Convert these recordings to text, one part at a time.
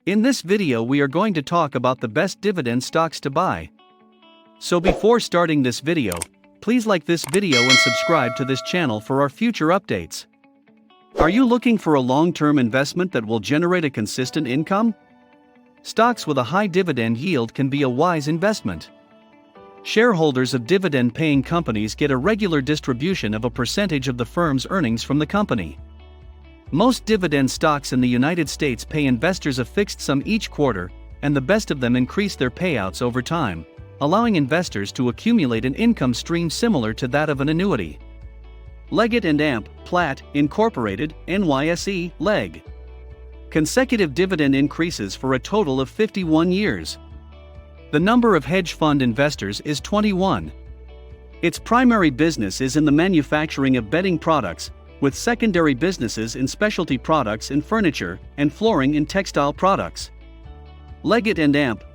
In this video we are going to talk about the best dividend stocks to buy. So before starting this video, please like this video and subscribe to this channel for our future updates. Are you looking for a long-term investment that will generate a consistent income? Stocks with a high dividend yield can be a wise investment. Shareholders of dividend-paying companies get a regular distribution of a percentage of the firm's earnings from the company. Most dividend stocks in the United States pay investors a fixed sum each quarter, and the best of them increase their payouts over time, allowing investors to accumulate an income stream similar to that of an annuity. Leggett Platt, Incorporated, NYSE, Leg. Consecutive dividend increases for a total of 51 years. The number of hedge fund investors is 21. Its primary business is in the manufacturing of bedding products, with secondary businesses in specialty products and furniture, and flooring and textile products. Leggett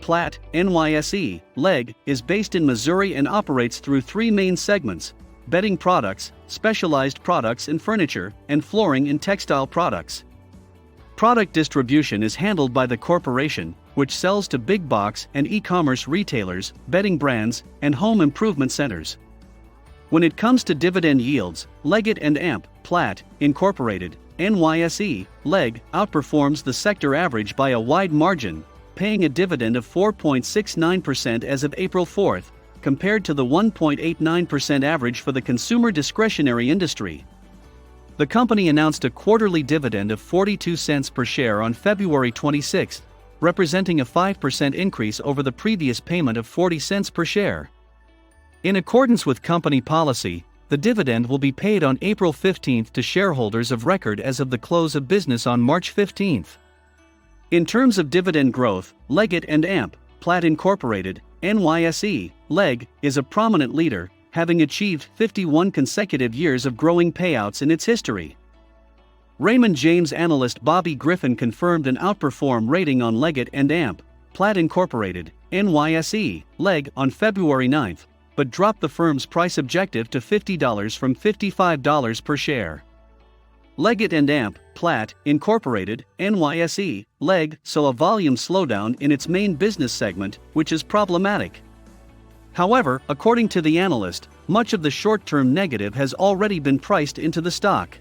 Platt, NYSE, Leg, is based in Missouri and operates through three main segments: bedding products, specialized products and furniture, and flooring and textile products. Product distribution is handled by the corporation, which sells to big box and e-commerce retailers, bedding brands, and home improvement centers. When it comes to dividend yields, Leggett Platt, Incorporated, NYSE, Leg, outperforms the sector average by a wide margin, paying a dividend of 4.69% as of April 4, compared to the 1.89% average for the consumer discretionary industry. The company announced a quarterly dividend of 42 cents per share on February 26, representing a 5% increase over the previous payment of 40 cents per share. In accordance with company policy, the dividend will be paid on April 15 to shareholders of record as of the close of business on March 15. In terms of dividend growth, Leggett Platt Incorporated, NYSE, Leg, is a prominent leader, having achieved 51 consecutive years of growing payouts in its history. Raymond James analyst Bobby Griffin confirmed an outperform rating on Leggett Platt Incorporated, NYSE, Leg, on February 9, but dropped the firm's price objective to $50 from $55 per share. Leggett Platt, Incorporated, NYSE, Leg, saw a volume slowdown in its main business segment, which is problematic. However, according to the analyst, much of the short-term negative has already been priced into the stock.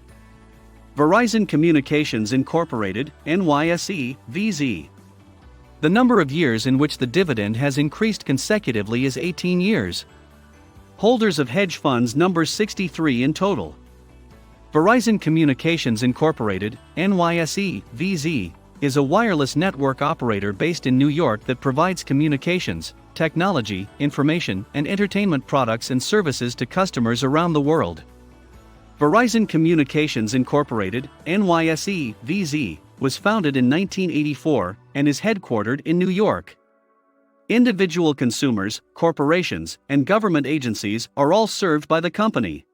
Verizon Communications Incorporated, NYSE, VZ. The number of years in which the dividend has increased consecutively is 18 years. Holders of hedge funds number 63 in total. Verizon Communications Incorporated, NYSE, VZ, is a wireless network operator based in New York that provides communications, technology, information, and entertainment products and services to customers around the world. Verizon Communications Incorporated, NYSE, VZ, was founded in 1984 and is headquartered in New York. Individual consumers, corporations, and government agencies are all served by the company.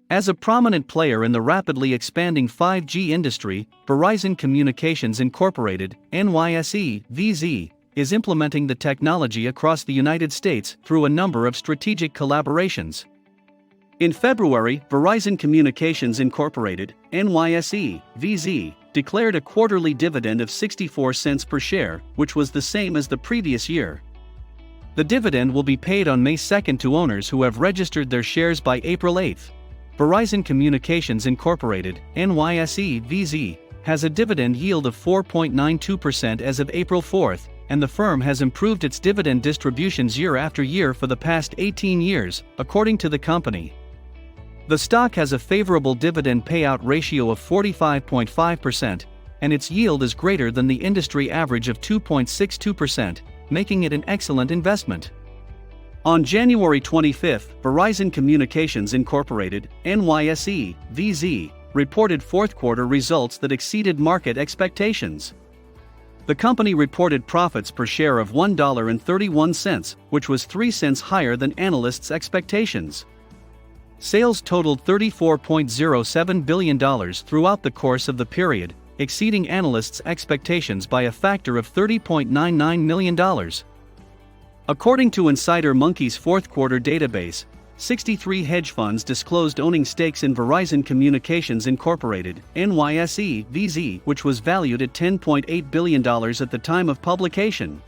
As a prominent player in the rapidly expanding 5G industry, Verizon Communications Incorporated, NYSE, VZ, is implementing the technology across the United States through a number of strategic collaborations. In February, Verizon Communications Incorporated, NYSE, VZ, declared a quarterly dividend of 64 cents per share, which was the same as the previous year. The dividend will be paid on May 2 to owners who have registered their shares by April 8. Verizon Communications Incorporated, NYSE, VZ, has a dividend yield of 4.92% as of April 4, and the firm has improved its dividend distributions year after year for the past 18 years, according to the company. The stock has a favorable dividend payout ratio of 45.5%, and its yield is greater than the industry average of 2.62%, making it an excellent investment. On January 25, Verizon Communications Incorporated, NYSE, VZ, reported fourth-quarter results that exceeded market expectations. The company reported profits per share of $1.31, which was 3 cents higher than analysts' expectations. Sales totaled $34.07 billion throughout the course of the period, exceeding analysts' expectations by a factor of $30.99 million. According to Insider Monkey's fourth-quarter database, 63 hedge funds disclosed owning stakes in Verizon Communications Incorporated, NYSE, VZ, which was valued at $10.8 billion at the time of publication.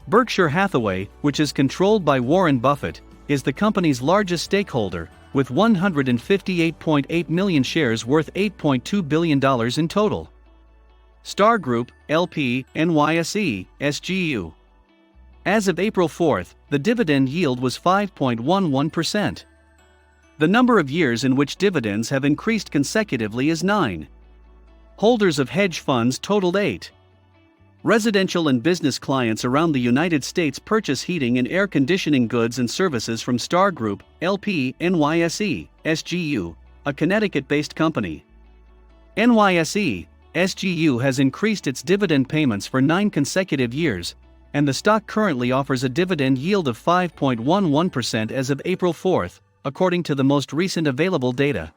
Berkshire Hathaway, which is controlled by Warren Buffett, is the company's largest stakeholder, with 158.8 million shares worth $8.2 billion in total. Star Group, LP, NYSE, SGU. As of April 4, the dividend yield was 5.11%. The number of years in which dividends have increased consecutively is 9. Holders of hedge funds totaled 8. Residential and business clients around the United States purchase heating and air conditioning goods and services from Star Group, LP, NYSE, SGU, a Connecticut-based company. NYSE, SGU has increased its dividend payments for 9 consecutive years, and the stock currently offers a dividend yield of 5.11% as of April 4, according to the most recent available data.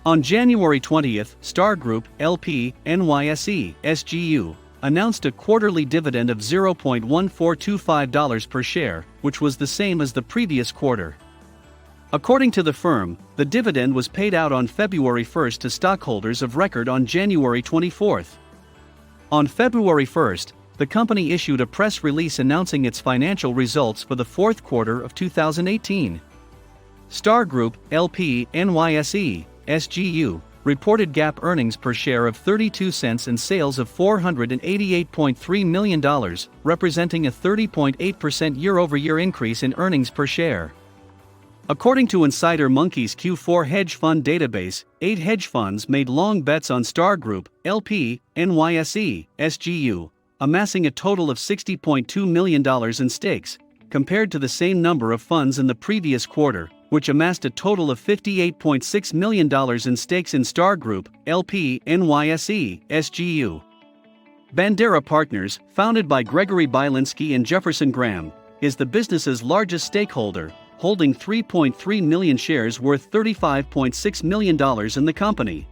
On January 20, Star Group, LP, NYSE, SGU, announced a quarterly dividend of $0.1425 per share, which was the same as the previous quarter. According to the firm, the dividend was paid out on February 1 to stockholders of record on January 24. On February 1, the company issued a press release announcing its financial results for the fourth quarter of 2018. Star Group, LP, NYSE, SGU, reported GAAP earnings per share of 32 cents and sales of $488.3 million, representing a 30.8% year-over-year increase in earnings per share. According to Insider Monkey's Q4 hedge fund database, 8 hedge funds made long bets on Star Group, LP, NYSE, SGU, amassing a total of $60.2 million in stakes, compared to the same number of funds in the previous quarter, which amassed a total of $58.6 million in stakes in Star Group, LP, NYSE, SGU. Bandera Partners, founded by Gregory Bielinski and Jefferson Graham, is the business's largest stakeholder, holding 3.3 million shares worth $35.6 million in the company.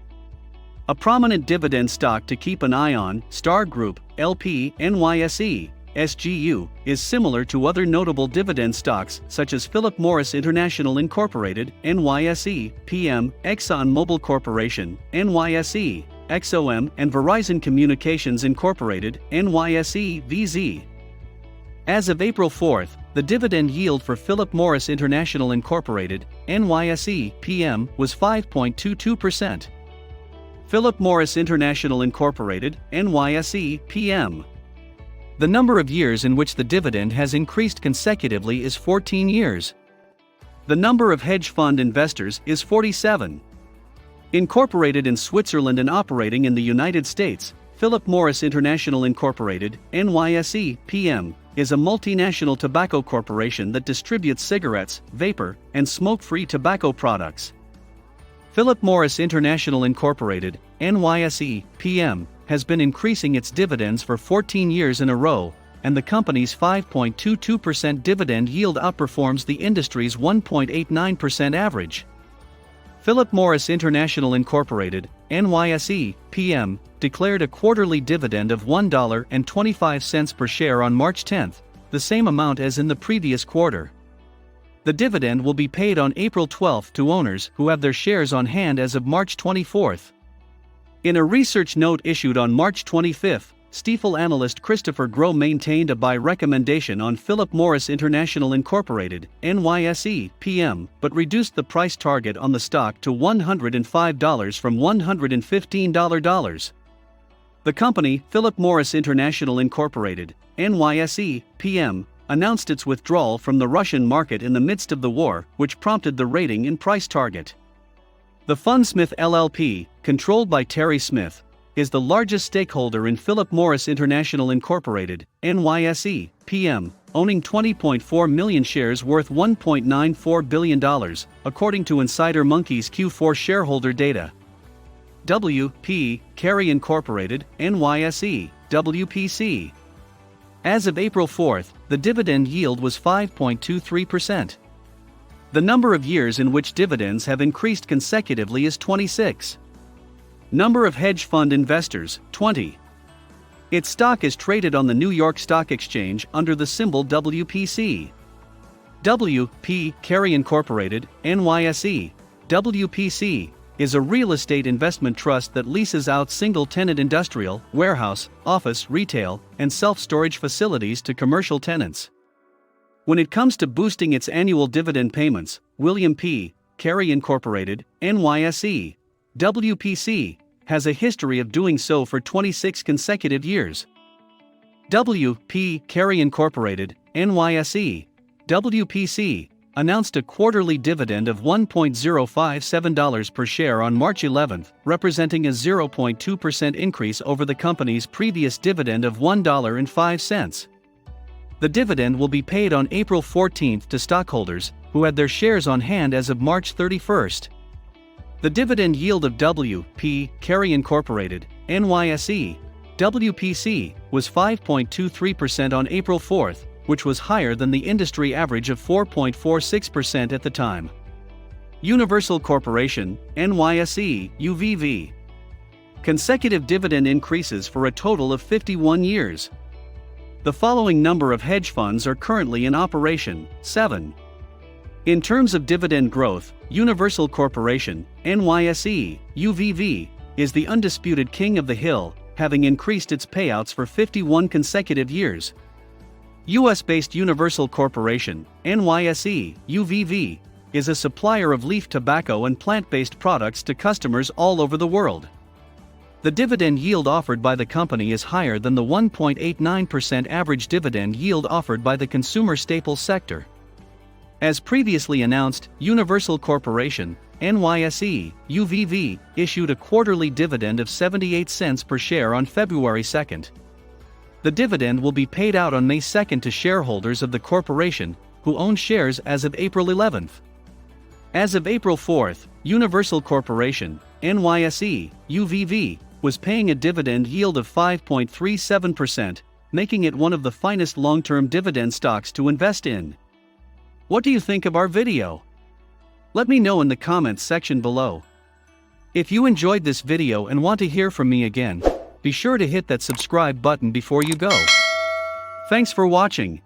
A prominent dividend stock to keep an eye on, Star Group, LP, NYSE, SGU, is similar to other notable dividend stocks such as Philip Morris International Incorporated, NYSE, PM, Exxon Mobil Corporation, NYSE, XOM, and Verizon Communications Incorporated, NYSE, VZ. As of April 4, the dividend yield for Philip Morris International Incorporated, NYSE, PM, was 5.22%. Philip Morris International Incorporated, NYSE, PM. The number of years in which the dividend has increased consecutively is 14 years. The number of hedge fund investors is 47. Incorporated in Switzerland and operating in the United States, Philip Morris International Incorporated, NYSE, PM, is a multinational tobacco corporation that distributes cigarettes, vapor, and smoke-free tobacco products. Philip Morris International Incorporated, NYSE, PM, has been increasing its dividends for 14 years in a row, and the company's 5.22% dividend yield outperforms the industry's 1.89% average. Philip Morris International Incorporated, NYSE, PM, declared a quarterly dividend of $1.25 per share on March 10, the same amount as in the previous quarter. The dividend will be paid on April 12 to owners who have their shares on hand as of March 24. In a research note issued on March 25, Stifel analyst Christopher Groh maintained a buy recommendation on Philip Morris International Incorporated, NYSE, PM, but reduced the price target on the stock to $105 from $115. The company, Philip Morris International Incorporated, NYSE, PM, announced its withdrawal from the Russian market in the midst of the war, which prompted the rating and price target. The Fundsmith LLP, controlled by Terry Smith, is the largest stakeholder in Philip Morris International Incorporated, NYSE, PM, owning 20.4 million shares worth $1.94 billion, according to Insider Monkey's Q4 shareholder data. W.P. Carey Incorporated, NYSE, WPC. As of April 4, the dividend yield was 5.23%. The number of years in which dividends have increased consecutively is 26. Number of hedge fund investors, 20. Its stock is traded on the New York Stock Exchange under the symbol WPC. W.P. Carey Incorporated, NYSE, WPC, is a real estate investment trust that leases out single-tenant industrial, warehouse, office, retail, and self-storage facilities to commercial tenants. When it comes to boosting its annual dividend payments, William P. Carey Incorporated, NYSE, WPC, has a history of doing so for 26 consecutive years. W.P. Carey Incorporated, NYSE, WPC, announced a quarterly dividend of $1.057 per share on March 11, representing a 0.2% increase over the company's previous dividend of $1.05. The dividend will be paid on April 14 to stockholders who had their shares on hand as of March 31. The dividend yield of W.P. Carey Incorporated, NYSE, WPC, was 5.23% on April 4, which was higher than the industry average of 4.46% at the time. Universal Corporation, NYSE, UVV. Consecutive dividend increases for a total of 51 years. The following number of hedge funds are currently in operation: 7. In terms of dividend growth, Universal Corporation, NYSE, UVV, is the undisputed king of the hill, having increased its payouts for 51 consecutive years. US-based Universal Corporation, NYSE, UVV, is a supplier of leaf tobacco and plant-based products to customers all over the world. The dividend yield offered by the company is higher than the 1.89% average dividend yield offered by the consumer staples sector. As previously announced, Universal Corporation, NYSE, UVV, issued a quarterly dividend of 78 cents per share on February 2. The dividend will be paid out on May 2 to shareholders of the corporation who own shares as of April 11. As of April 4, Universal Corporation, NYSE, UVV, was paying a dividend yield of 5.37%, making it one of the finest long-term dividend stocks to invest in. What do you think of our video? Let me know in the comments section below. If you enjoyed this video and want to hear from me again, be sure to hit that subscribe button before you go. Thanks for watching.